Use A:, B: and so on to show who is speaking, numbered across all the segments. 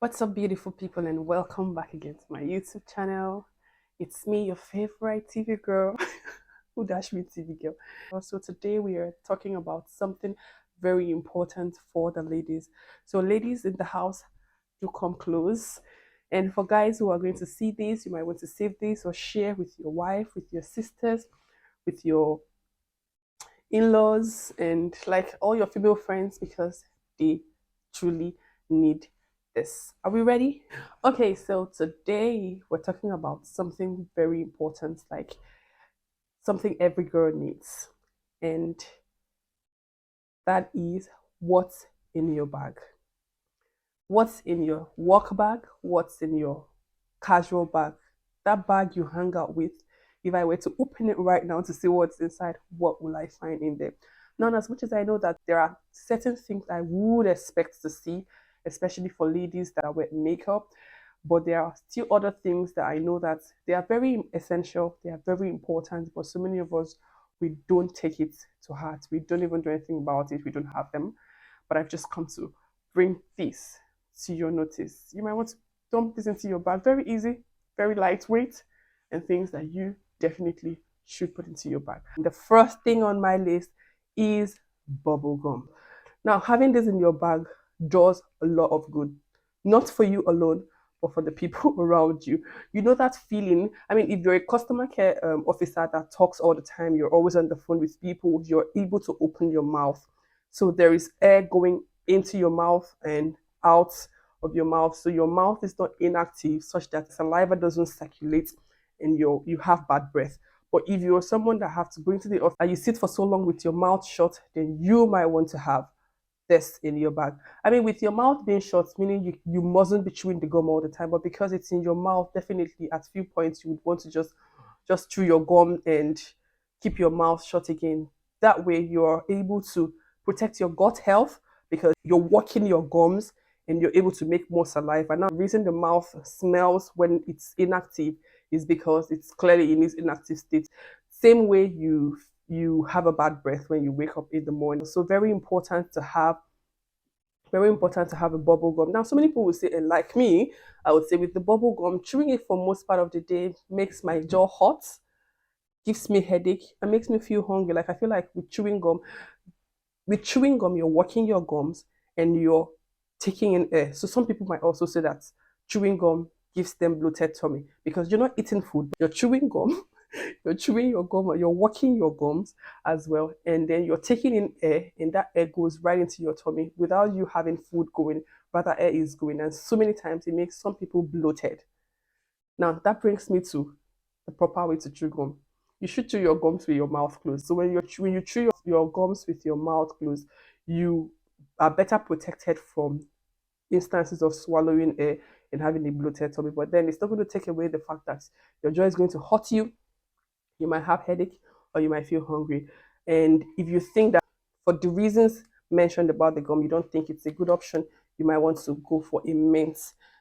A: What's up, beautiful people, and welcome back again to my YouTube channel. It's me, your favorite TV girl, who dash me TV girl. So today we are talking about something very important for the ladies. So ladies in the house, do come close. And for guys who are going to see this, you might want to save this or share with your wife, with your sisters, with your in-laws, and like all your female friends because they truly need this. Are we ready? Okay, so today we're talking about something very important, like something every girl needs, and that is what's in your bag. What's in your work bag? What's in your casual bag? That bag you hang out with. If I were to open it right now to see what's inside, what will I find in there? Now, as much as I know that there are certain things I would expect to see, especially for ladies that wear makeup, but there are still other things that I know that they are very essential, they are very important, but so many of us, we don't take it to heart. We don't even do anything about it. We don't have them. But I've just come to bring this to your notice. You might want to dump this into your bag. Very easy, very lightweight, and things that you definitely should put into your bag. And the first thing on my list is bubble gum. Now, having this in your bag does a lot of good, not for you alone, but for the people around you. You know that feeling. I mean, if you're a customer care officer that talks all the time, you're always on the phone with people, you're able to open your mouth. So there is air going into your mouth and out of your mouth. So your mouth is not inactive such that saliva doesn't circulate and you have bad breath. But if you're someone that have to go into the office and you sit for so long with your mouth shut, then you might want to have this in your bag. I mean, with your mouth being shut, meaning you mustn't be chewing the gum all the time, but because it's in your mouth, definitely at few points you would want to just chew your gum and keep your mouth shut again. That way you're able to protect your gut health because you're working your gums and you're able to make more saliva. Now, the reason the mouth smells when it's inactive is because it's clearly in its inactive state. Same way you have a bad breath when you wake up in the morning. So very important to have a bubble gum. Now, so many people will say, and like me, I would say with the bubble gum, chewing it for most part of the day makes my jaw hot, gives me headache, and makes me feel hungry. Like I feel like with chewing gum, you're working your gums and you're taking in air. So some people might also say that chewing gum gives them bloated tummy because you're not eating food, you're chewing gum, you're chewing your gum, you're working your gums as well, and then you're taking in air, and that air goes right into your tummy without you having food going, rather air is going. And so many times it makes some people bloated. Now that brings me to the proper way to chew gum. You should chew your gums with your mouth closed. So when you chew your gums with your mouth closed, you are better protected from instances of swallowing air and having a bloated tummy. But then it's not going to take away the fact that your jaw is going to hurt you. You might have headache or you might feel hungry. And if you think that for the reasons mentioned about the gum, you don't think it's a good option, you might want to go for a mint.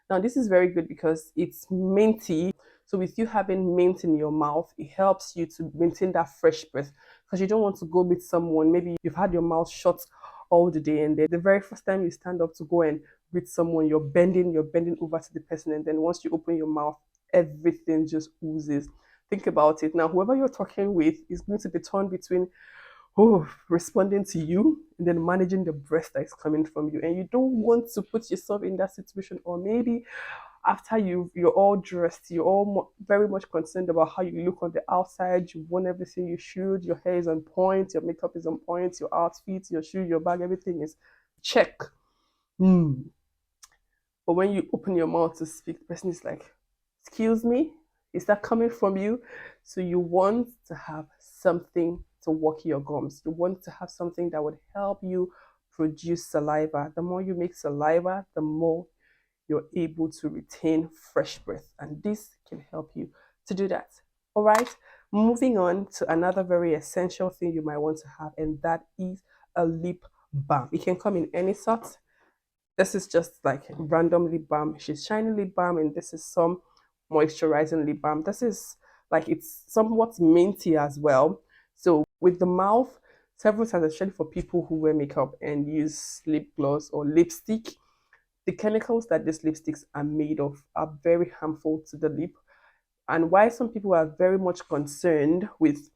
A: Now, this is very good because it's minty. So with you having mint in your mouth, it helps you to maintain that fresh breath because you don't want to go meet someone. Maybe you've had your mouth shut all the day, and then the very first time you stand up to go and greet someone, you're bending over to the person, and then once you open your mouth, everything just oozes. Think about it. Now, whoever you're talking with is going to be torn between responding to you and then managing the breath that is coming from you. And you don't want to put yourself in that situation. Or maybe after you're all dressed, you're all very much concerned about how you look on the outside. You want everything you should. Your hair is on point. Your makeup is on point. Your outfit, your shoe, your bag, everything is check. Mm. But when you open your mouth to speak, the person is like, excuse me, is that coming from you? So you want to have something to work your gums. You want to have something that would help you produce saliva. The more you make saliva, the more you're able to retain fresh breath. And this can help you to do that. All right. Moving on to another very essential thing you might want to have, and that is a lip balm. It can come in any sort. This is just like random lip balm. She's shiny lip balm, and this is some moisturizing lip balm. This is like it's somewhat minty as well. So with the mouth, several times, especially for people who wear makeup and use lip gloss or lipstick, The chemicals that these lipsticks are made of are very harmful to the lip, and why some people are very much concerned with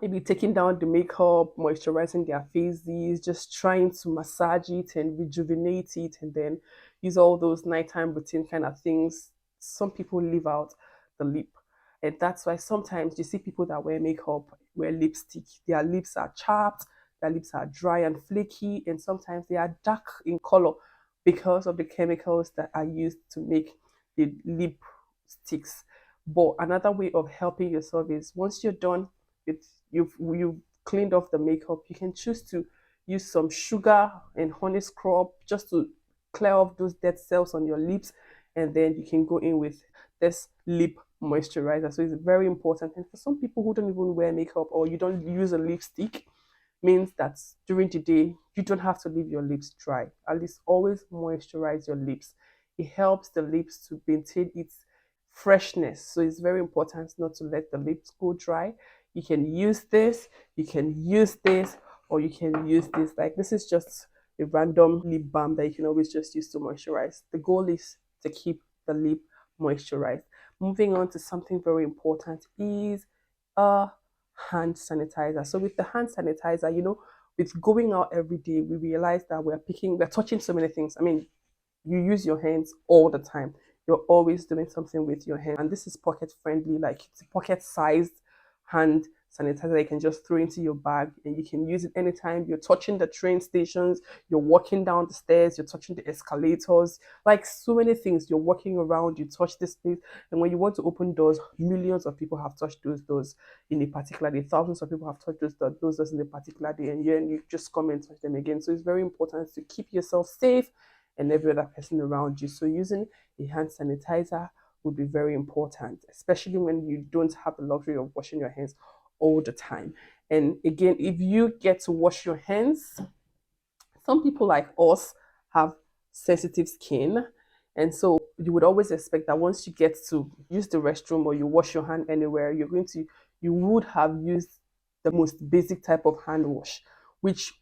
A: maybe taking down the makeup, moisturizing their faces, just trying to massage it and rejuvenate it, and then use all those nighttime routine kind of things. Some people leave out the lip. And that's why sometimes you see people that wear makeup, wear lipstick, their lips are chapped, their lips are dry and flaky, and sometimes they are dark in color because of the chemicals that are used to make the lip sticks. But another way of helping yourself is once you're done with you've cleaned off the makeup, you can choose to use some sugar and honey scrub just to clear off those dead cells on your lips, and then you can go in with this lip moisturizer. So it's very important. And for some people who don't even wear makeup or you don't use a lipstick, means that during the day you don't have to leave your lips dry. At least always moisturize your lips. It helps the lips to maintain its freshness. So it's very important not to let the lips go dry. You can use this, you can use this, or you can use this. Like this is just a random lip balm that you can always just use to moisturize. The goal is to keep the lip moisturized. Moving on to something very important is a hand sanitizer. So with the hand sanitizer, with going out every day, we realize that we're touching so many things. I mean, you use your hands all the time. You're always doing something with your hand. And this is pocket friendly, like it's a pocket sized hand sanitizer you can just throw into your bag, and you can use it anytime you're touching the train stations, you're walking down the stairs, you're touching the escalators, like so many things. You're walking around, you touch this place, and when you want to open doors, millions of people have touched those doors in a particular day. Thousands of people have touched those doors in a particular day, and you just come and touch them again. So it's very important to keep yourself safe and every other person around you. So using a hand sanitizer would be very important, especially when you don't have the luxury of washing your hands all the time. And again, if you get to wash your hands, some people like us have sensitive skin. And so you would always expect that once you get to use the restroom or you wash your hand anywhere, you would have used the most basic type of hand wash, which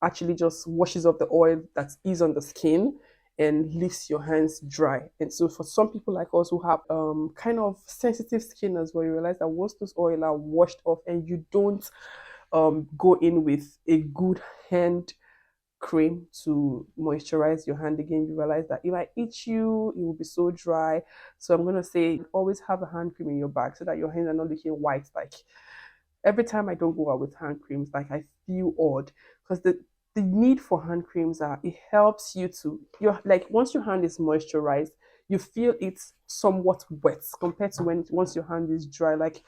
A: actually just washes off the oil that is on the skin and leaves your hands dry. And so for some people like us who have kind of sensitive skin as well, you realize that once those oil are washed off and you don't go in with a good hand cream to moisturize your hand again, you realize that it might itch you, it will be so dry. So I'm gonna say always have a hand cream in your bag so that your hands are not looking white. Like every time I don't go out with hand creams, like I feel odd because the need for hand creams are it helps you to you're like once your hand is moisturized, you feel it's somewhat wet compared to when once your hand is dry. Like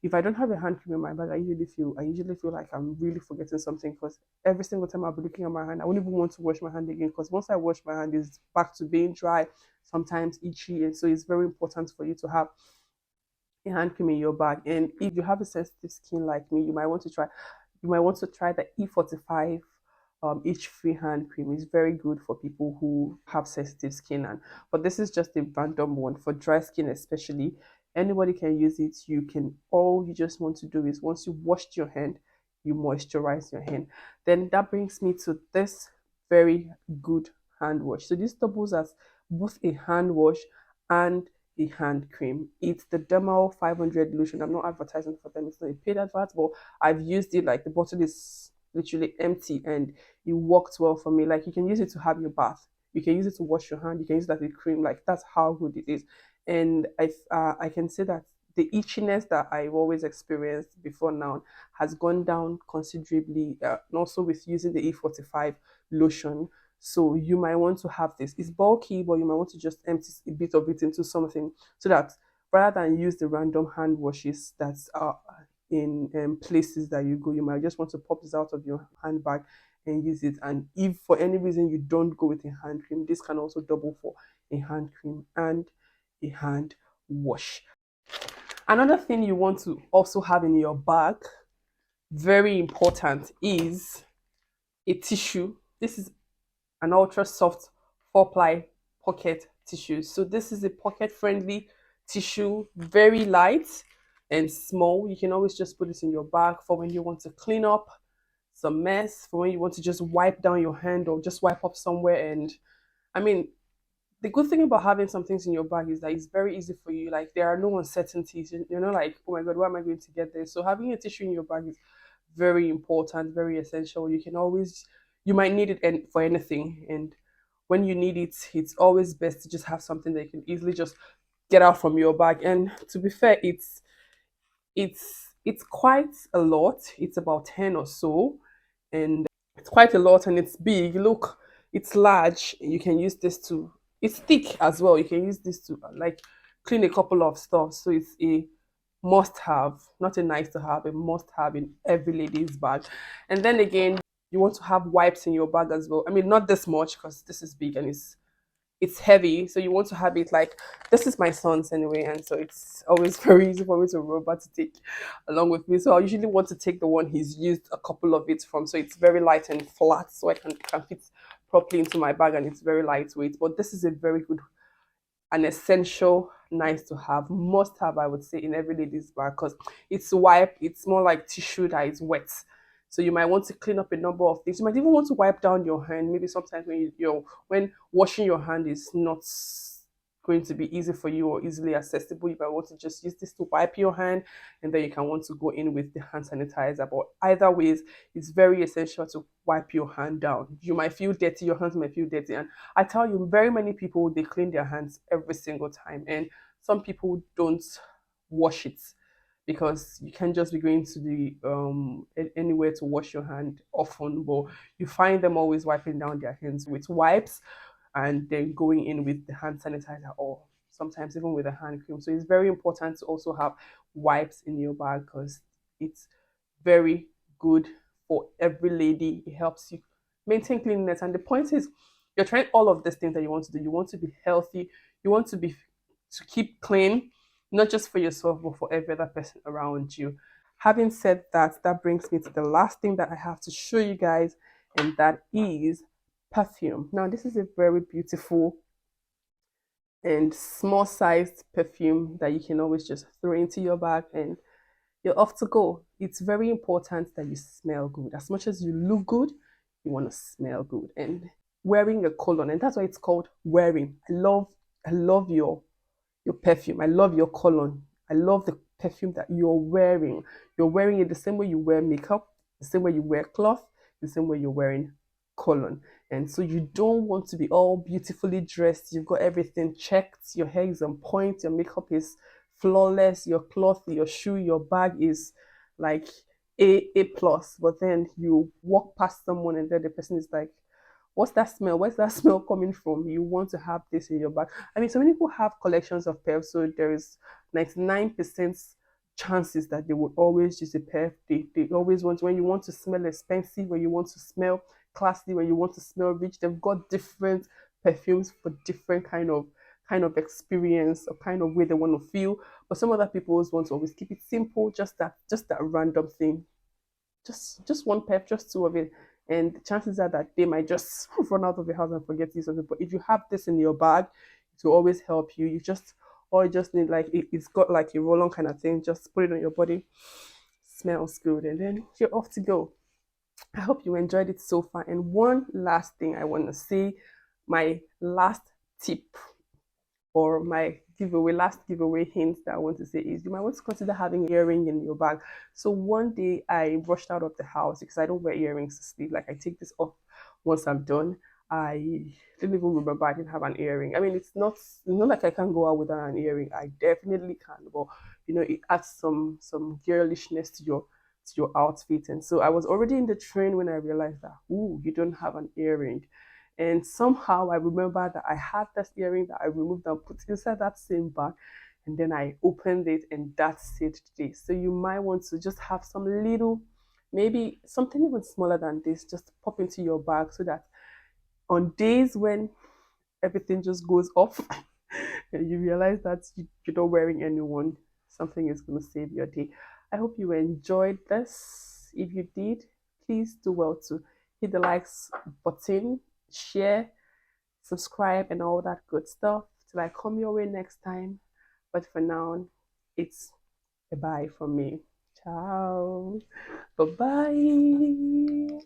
A: if I don't have a hand cream in my bag, I usually feel like I'm really forgetting something because every single time I'll be looking at my hand, I won't even want to wash my hand again because once I wash my hand, it's back to being dry, sometimes itchy, and so it's very important for you to have a hand cream in your bag. And if you have a sensitive skin like me, you might want to try the E45 each free hand cream. Is very good for people who have sensitive skin. And but this is just a random one for dry skin, especially. Anybody can use it. All you just want to do is once you washed your hand, you moisturize your hand. Then that brings me to this very good hand wash. So this doubles as both a hand wash and a hand cream. It's the Dermal 500 lotion. I'm not advertising for them. It's not a paid advert, but I've used it. Like the bottle is literally empty and it worked well for me. Like you can use it to have your bath. You can use it to wash your hand. You can use that as a cream. Like that's how good it is. And I can say that the itchiness that I've always experienced before now has gone down considerably. And also with using the E45 lotion, so you might want to have this. It's bulky, but you might want to just empty a bit of it into something so that rather than use the random hand washes that are in places that you go, you might just want to pop this out of your handbag and use it. And if for any reason you don't go with a hand cream, this can also double for a hand cream and a hand wash. Another thing you want to also have in your bag, very important, is a tissue. This is an ultra soft 4-ply pocket tissue. So this is a pocket friendly tissue, very light and small. You can always just put this in your bag for when you want to clean up some mess, for when you want to just wipe down your hand or just wipe up somewhere and I mean, the good thing about having some things in your bag is that it's very easy for you. Like there are no uncertainties. You're not like, oh my god, where am I going to get this? So having a tissue in your bag is very important, very essential. You can always, you might need it for anything, and when you need it, it's always best to just have something that you can easily just get out from your bag. And to be fair, it's quite a lot. It's about 10 or so, and it's quite a lot, and it's big. Look, it's large. You can use this to, it's thick as well. You can use this to like clean a couple of stuff. So it's a must have, not a nice to have, a must have in every lady's bag. And then again, you want to have wipes in your bag as well. I mean, not this much because this is big and it's heavy, so you want to have it like, this is my son's anyway, and so it's always very easy for me to remember to take along with me. So I usually want to take the one he's used a couple of it from, so it's very light and flat, so I can fit properly into my bag, and it's very lightweight. But this is a very good, an essential, nice to have, must have, I would say, in every lady's bag, because it's wipe, it's more like tissue that is wet. So you might want to clean up a number of things. You might even want to wipe down your hand. Maybe sometimes when when washing your hand is not going to be easy for you or easily accessible, you might want to just use this to wipe your hand, and then you can want to go in with the hand sanitizer. But either ways, it's very essential to wipe your hand down. You might feel dirty, your hands might feel dirty, and I tell you, very many people, they clean their hands every single time, and some people don't wash it, because you can't just be going to the anywhere to wash your hand often. But you find them always wiping down their hands with wipes, and then going in with the hand sanitizer, or sometimes even with a hand cream. So it's very important to also have wipes in your bag, because it's very good for every lady. It helps you maintain cleanliness. And the point is, you're trying all of these things that you want to do. You want to be healthy, you want to keep clean, not just for yourself, but for every other person around you. Having said that, that brings me to the last thing that I have to show you guys, and that is perfume. Now, this is a very beautiful and small sized perfume that you can always just throw into your bag, and you're off to go. It's very important that you smell good. As much as you look good, you want to smell good. And wearing a cologne, and that's why it's called wearing. I love your perfume. I love your cologne. I love the perfume that you're wearing. You're wearing it the same way you wear makeup, the same way you wear cloth, the same way you're wearing cologne. And so you don't want to be all beautifully dressed. You've got everything checked. Your hair is on point. Your makeup is flawless. Your cloth, your shoe, your bag is like A plus. But then you walk past someone, and then the person is like, what's that smell? Where's that smell coming from? You want to have this in your bag. I mean, so many people have collections of perf, so there is 99% chances that they would always use a perf. They always want, when you want to smell expensive, when you want to smell classy, when you want to smell rich, they've got different perfumes for different kind of experience or kind of way they want to feel. But some other people always want to always keep it simple, just that random thing, just one pep, just two of it, and the chances are that they might just run out of the house and forget to use something. But if you have this in your bag, it will always help you. You just need like it's got like a roll-on kind of thing. Just put it on your body, smells good, and then you're off to go. I hope you enjoyed it so far. And one last thing I want to say, my last tip, or my last giveaway hint that I want to say is, you might want to consider having an earring in your bag. So one day I rushed out of the house because I don't wear earrings to sleep. Like I take this off once I'm done. I didn't even remember I didn't have an earring. I mean, it's not like I can't go out without an earring. I definitely can, but it adds some girlishness to your outfit. And so I was already in the train when I realized that, ooh, you don't have an earring. And somehow I remember that I had this earring that I removed and put inside that same bag. And then I opened it, and that saved the day. So you might want to just have some little, maybe something even smaller than this, just pop into your bag, so that on days when everything just goes off and you realize that you're not wearing anyone, something is going to save your day. I hope you enjoyed this. If you did, please do well to hit the likes button, share, subscribe, and all that good stuff till I come your way next time. But for now, it's a bye from me. Ciao. Bye bye.